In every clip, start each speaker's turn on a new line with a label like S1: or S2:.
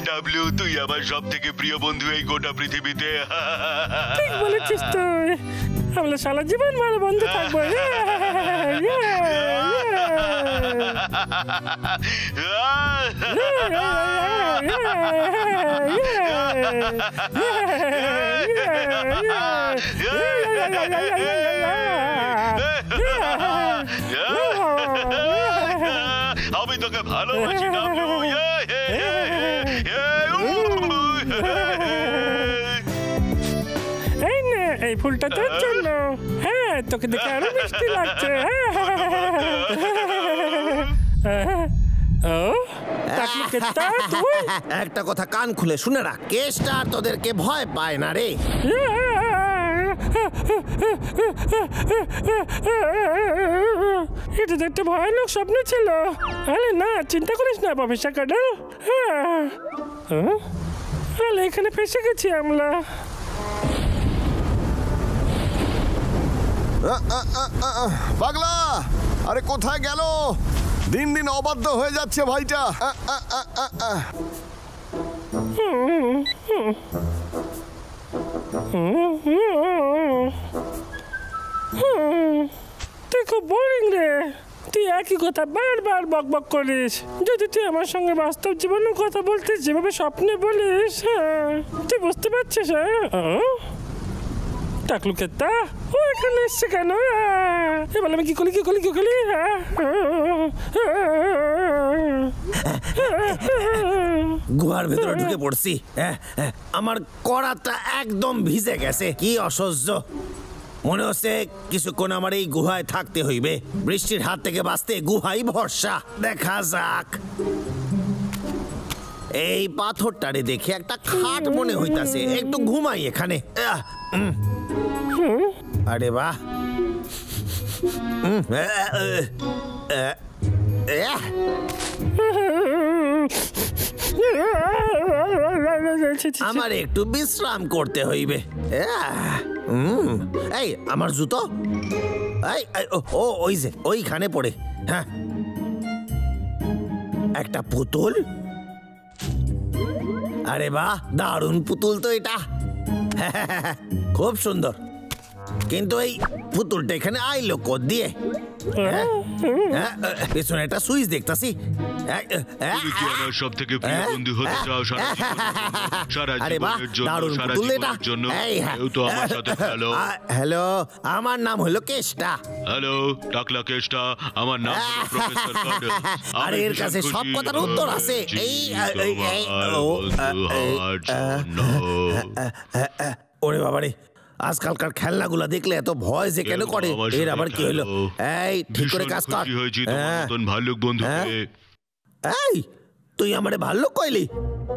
S1: W, তুই আমার সব থেকে প্রিয় বন্ধু এই গোটা পৃথিবীতে।
S2: ঠিক বলেছিস তুই, আমরা সারা জীবন ভালো বন্ধু থাকবো।
S1: আমি তোকে ভালোবাসি ডাবলু।
S2: এই নে, এই ফুলটা তোর জন্য। হ্যাঁ, তোকে দেখে আরো মিষ্টি লাগছে।
S3: একটা কথা কান খুলে শুনে রাখ, কেসটা তোদেরকে ভয় পায় না রে।
S2: এটা তো একটা ভয়ানক স্বপ্ন ছিল। আরে না, চিন্তা করিস না প্রফেসর কার্ডেল। এখানে ফেসে গেছি আমরা।
S4: পাগলা, আরে কোথায় গেল? দিন দিন অবাধ্য হয়ে যাচ্ছে ভাইটা।
S2: তুই খুব বোরিং রে। তুই একই কথা বারবার বক বক করিস। যদি তুই আমার সঙ্গে বাস্তব জীবনের কথা বলতিস, যেভাবে স্বপ্নে বলিস, তুই বুঝতে পারছিস? টাকলু কেতা ও এখানে এসছে কেন? এবার আমি কি করি?
S3: গুহার ভেতরে ঢুকে পড়ছি। আমার কড়াটা একদম ভিজে গেছে। কি অসহ্য। মনে হচ্ছে কিছুক্ষণ আমার এই গুহায় থাকতে হইবে। বৃষ্টির হাত থেকে বাঁচতে গুহাই ভরসা। দেখা যাক। এই পাথরটারে দেখে একটা খাট মনে হইতাছে। একটু ঘুমাই এখানে। আরে বাহ, আমার একটু বিশ্রাম করতে হইবে। এই আমার জুতো, ও ওই যে ওইখানে পড়ে। হ্যাঁ, একটা পুতুল। আরে বাহ, দারুণ পুতুল তো এটা। খুব সুন্দর, কিন্তু এই পুতুলটা এখানে আইলো কোথ দিয়ে? পেছনে একটা সুইচ দেখতাছি।
S1: সব থেকে প্রিয় বন্ধু হতে চাও সারা জীবনের জন্য।
S3: হ্যালো, আমার নাম হলো কেষ্টা।
S1: হ্যালো, টাকলা কেষ্টা। আমার নাম প্রফেসর কার্ডেল।
S3: আরে এর কাছে সব কথার উত্তর আছে। ওরে বাবারে, আজকালকার খেলনাগুলা দেখলে এত ভয় যে কেন করে? এর আবার কি হলো? এই ঠিক করে কাজ কর।
S1: ভাল্লুক বন্ধু।
S3: এই তুই আমারে ভাল্লুক কইলি?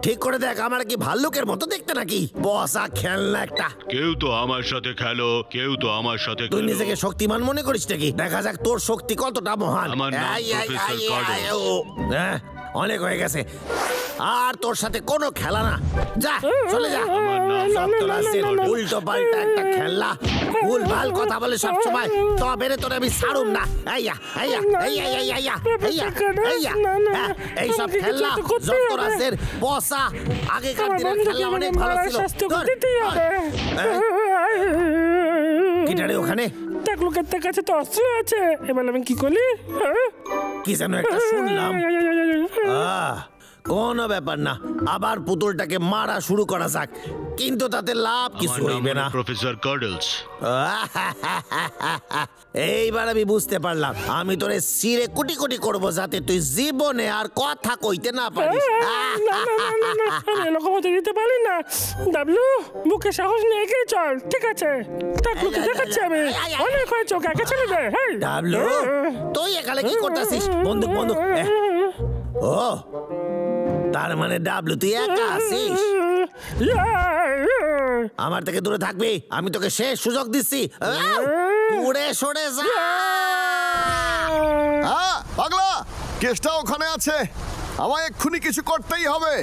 S3: ঠিক করে দেখ, আমার কি ভাল্লুকের মতো দেখতে নাকি? বসা খেলনা একটা।
S1: কেউ তো আমার সাথে খেলো, কেউ তো আমার সাথে।
S3: তুই নিজেকে শক্তিমান মনে করিস নাকি? দেখা যাক তোর শক্তি কতটা মহান। অনেক হয়ে গেছে, আর তোর সাথে কোনো খেলা না। যা, চলে যা। উল্টো পাল্টা একটা খেলনা, ভুল ভাল কথা বলে সব সময়। তবে রে তোরে আমি ছাড়ুম না। এইসব খেলনা যুক্তরাষ্ট্রের বসা। আগেকার দিনের খেলনা অনেক ভালো ছিল। কিটারে ওখানে
S2: টাকলুকের কাছে তো অস্ত্র আছে। এবার আমি কি করি?
S3: কি যেন একটা শুনলাম। কোনো ব্যাপার না, আবার পুতুলটাকে মারা শুরু করা যাক, কিন্তু তাতে লাভ কিছু হইবে না।
S1: প্রফেসর কার্ডেলস,
S3: এইবার আমি বুঝতে পারলাম। আমি তোরে সিরে কুটি কুটি করবো যাতে তুই জীবনে আর কথা কইতে না পারিস।
S2: এরকম হতে দিতে পারি না। ডাবলু, বুকে সাহস নিয়ে এগিয়ে চল। ঠিক আছে, টাকলুকে দেখাচ্ছি আমি। অনেক হয়েছে, ওকে একা ছেড়ে দে।
S3: ডাবলু, তুই এখানে কি করতেছিস? বন্দুক বন্দুক। ও, তার মানে ডাবলু তুই একা আছিস? আমার থেকে দূরে থাকবি। আমি তোকে শেষ সুযোগ দিচ্ছি। দূরে সরে যা।
S4: পাগলা, কেসটা ওখানে আছে। আমায় এক্ষুনি কিছু করতেই হবে।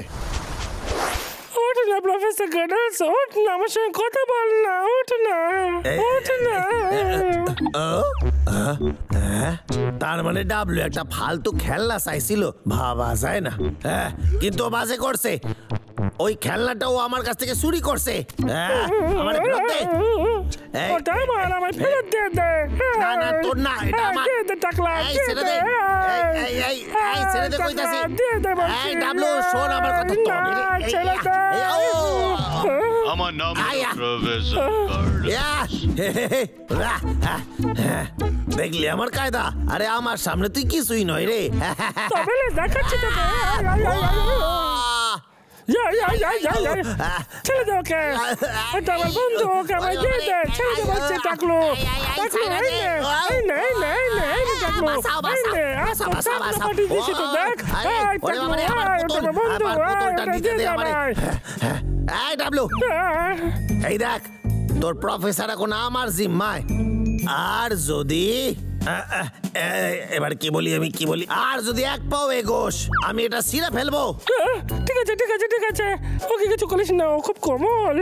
S2: ওঠ না প্রফেসর গার্ডেলস, ওঠ না, আমার সঙ্গে কথা বল না, ওঠ না, ওঠ না।
S3: তার মানে ডাবলু একটা ফালতু খেলনা চাইছিল, ভাবা যায় না। হ্যাঁ, কিন্তু ও বাজে করছে। ওই খেলনাটাও আমার কাছ থেকে চুরি করছে। আমার ফেরত দে।
S2: ওটা আমার, আমার ফেরত দিয়ে দে।
S3: না না, তোর না, এটা আমার।
S2: দিয়ে দে টাকলা,
S3: এই
S2: দিয়ে
S3: ছেড়ে
S2: দে।
S3: দে, এই ছেড়ে দে কইতাছি।
S2: দিয়ে দে বলছি।
S3: এই ডাবলু, শোন আমার কথা তো।
S2: না, ছেড়ে দে।
S1: আমার নাম
S3: আয়া।
S1: প্রফেসর
S3: দেখলি আমার কায়দা? আরে আমার সামনে তুই কিছুই নয় রে।
S2: তবে দেখাচ্ছি তোকে। ছেড়ে দে ওকে, এটা আমার বন্ধু, ওকে আমার দিয়ে দে। ছেড়ে দে বলছি টাকলু, টাকলু এই নে, এই নে, এই নে, এই নে, এই নে টাকলু, এই নে, পাঠিয়ে দিছি তো দেখ। এই টাকলু, ওটা আমার বন্ধু, ওটা দিয়ে দে আমায়।
S3: এই ডাবলু, এই দেখ তোর প্রফেসর এখন আমার জিম্মায়। আর যদি এবার কি বলি, আমি কি বলি, আর যদি এক পাও এগোস আমি এটা ছিঁড়ে ফেলবো।
S2: ঠিক আছে, ঠিক আছে, ঠিক আছে, ওকে কিছু করিস না, ও খুব কোমল।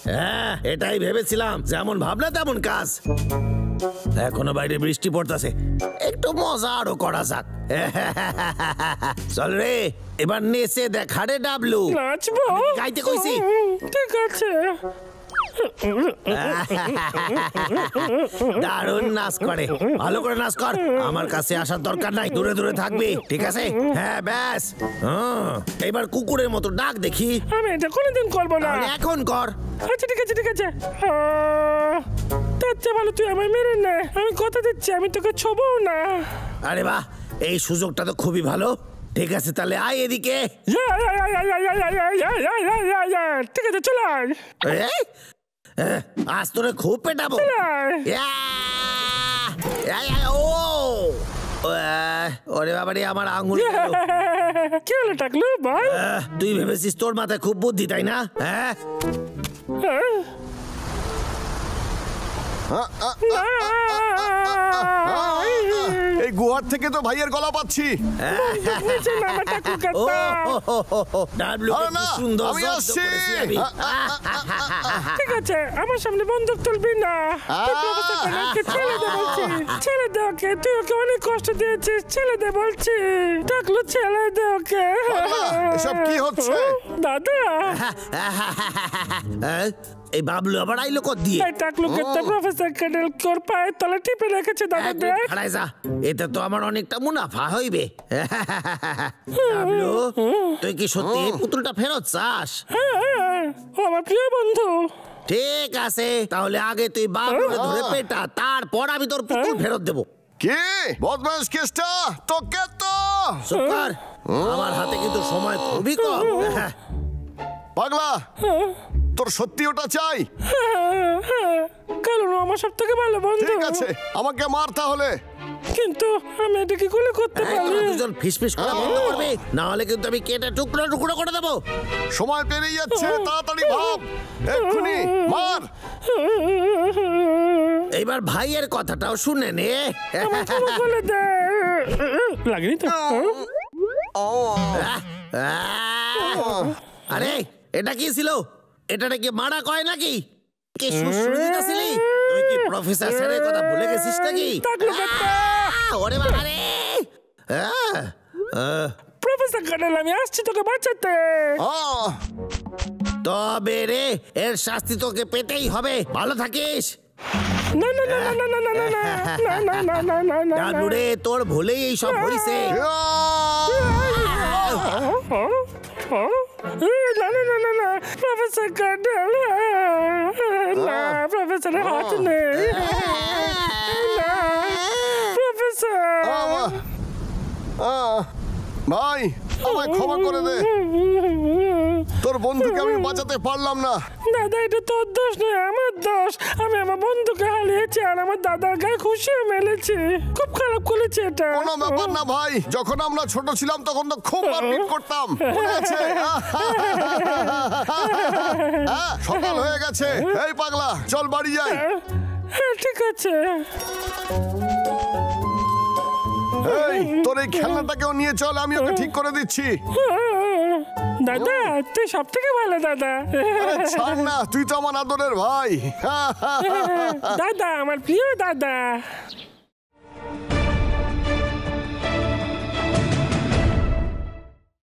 S3: হ্যাঁ, এটাই ভেবেছিলাম, যেমন ভাবনা তেমন কাজ। এখনো বাইরে বৃষ্টি পড়তেছে, একটু মজা আরো করা যাক। চল রে, এবার নেচে দেখা রে ডাবলু।
S2: নাচবো?
S3: গাইতে কইছি।
S2: ঠিক আছে।
S3: দারুণ নাচ করে, ভালো করে নাচ কর। আমার কাছে আসার দরকার নাই, দূরে দূরে থাকবি, ঠিক আছে? হ্যাঁ ব্যাস। এবার কুকুরের মতো ডাক দেখি।
S2: আমি এটা কোনোদিন করবো না।
S3: তাহলে এখন কর।
S2: আচ্ছা ঠিক আছে, ঠিক আছে। তার চেয়ে ভালো তুই আমায় মেরে নে, আমি কথা দিচ্ছি আমি তোকে ছোবও না।
S3: আরে বাহ, এই সুযোগটা তো খুবই ভালো। ঠিক আছে, তাহলে আয় এদিকে।
S2: ঠিক আছে, চল আয়।
S3: আজ তোরে খুব পেটাবো। ওরে বাবারে, আমার আঙুল।
S2: কি হলো টাকলু, বল।
S3: তুই ভেবেছিস তোর মাথায় খুব বুদ্ধি, তাই না? হ্যাঁ,
S4: এই গুহার থেকে তো ভাইয়ের গলা পাচ্ছি।
S2: ঠিক আছে, আমার সামনে বন্দুক তুলবি না। ছেড়ে দে বলছি, ছেড়ে দে ওকে, তুই ওকে অনেক কষ্ট দিয়েছিস, ছেড়ে দে বলছি। টাকলু ছেড়ে দে ওকে।
S4: এসব কি হচ্ছে
S2: দাদা?
S3: এই বাবলু আবার আইলো কত দিয়ে?
S2: টাকলুকে তো প্রফেসর ক্যাডেল কোর পায়ের তলে টিপে রেখেছে দাদা, দেখ।
S3: খাড়াই যা, এতে তো আমার অনেকটা মুনাফা হইবে। বাবলু, তুই কি সত্যি এই পুতুলটা ফেরত চাস?
S2: ও আমার প্রিয় বন্ধু।
S3: ঠিক আছে, তাহলে আগে তুই বাবলুকে ধরে পেটা, তারপর আমি তোর পুতুল ফেরত দেবো।
S4: কি বদমাশ কেসটা তোকে তো।
S3: সুপার, আমার হাতে কিন্তু সময় খুবই কম।
S4: পাগলা, তোর সত্যি ওটা চাই?
S2: কারণ আমার সব থেকে ভালো বন্ধু।
S4: ঠিক আছে, আমাকে মার তাহলে।
S2: কিন্তু আমি এটা কি করে করতে পারি?
S3: দুজন ফিসফিস করা বন্ধ করবি, না হলে কিন্তু আমি কেটে টুকরো টুকরো করে দেবো।
S4: সময় পেরিয়ে যাচ্ছে, তাড়াতাড়ি ভাব, এক্ষুনি মার।
S3: এইবার ভাইয়ের কথাটাও শুনে নে।
S2: বলে দে, লাগেনি তো?
S3: আরে এটা কি ছিল? এটা নাকি মারা কয় নাকি? কি সুশ্রুতি দিতেছিলি? তুই কি প্রফেসর স্যারের কথা ভুলে গেছিস নাকি? ওরে বাবা রে!
S2: প্রফেসর ক্যাডেল, আমি আসছি তোকে বাঁচাতে।
S3: তবে রে, এর শাস্তি তোকে পেতেই হবে। ভালো থাকিস।
S2: না না না না না না না না না না না না না।
S3: ডাবলু রে, তোর ভুলেই এই সব হইছে।
S2: না না না না না, প্রফেসর ক্যাডেল, না, প্রফেসরের হাত নেই। না প্রফেসর।
S4: ভাই, আমায় ক্ষমা করে দে, তোর বন্ধুকে আমি বাঁচাতে পারলাম না।
S2: দাদা, এটা তোর দোষ নয়, আমার দোষ। আমি আমার বন্ধুকে হারিয়েছি আর আমার দাদার গায়ে খুশিও মেলেছি। খুব খারাপ করেছে এটা।
S4: কোনো ব্যাপার না ভাই, যখন আমরা ছোট ছিলাম তখন তো খুব মারপিট করতাম, মনে আছে? সকাল হয়ে গেছে, এই পাগলা চল বাড়ি যাই।
S2: হ্যাঁ ঠিক আছে।
S4: এই তোর এই খেলনাটাকেও নিয়ে চল, আমি ওকে ঠিক করে দিচ্ছি।
S2: দাদা তুই সব থেকে ভালো দাদা।
S4: আরে ছাড় না, তুই তো আমার আদরের ভাই।
S2: দাদা আমার প্রিয় দাদা।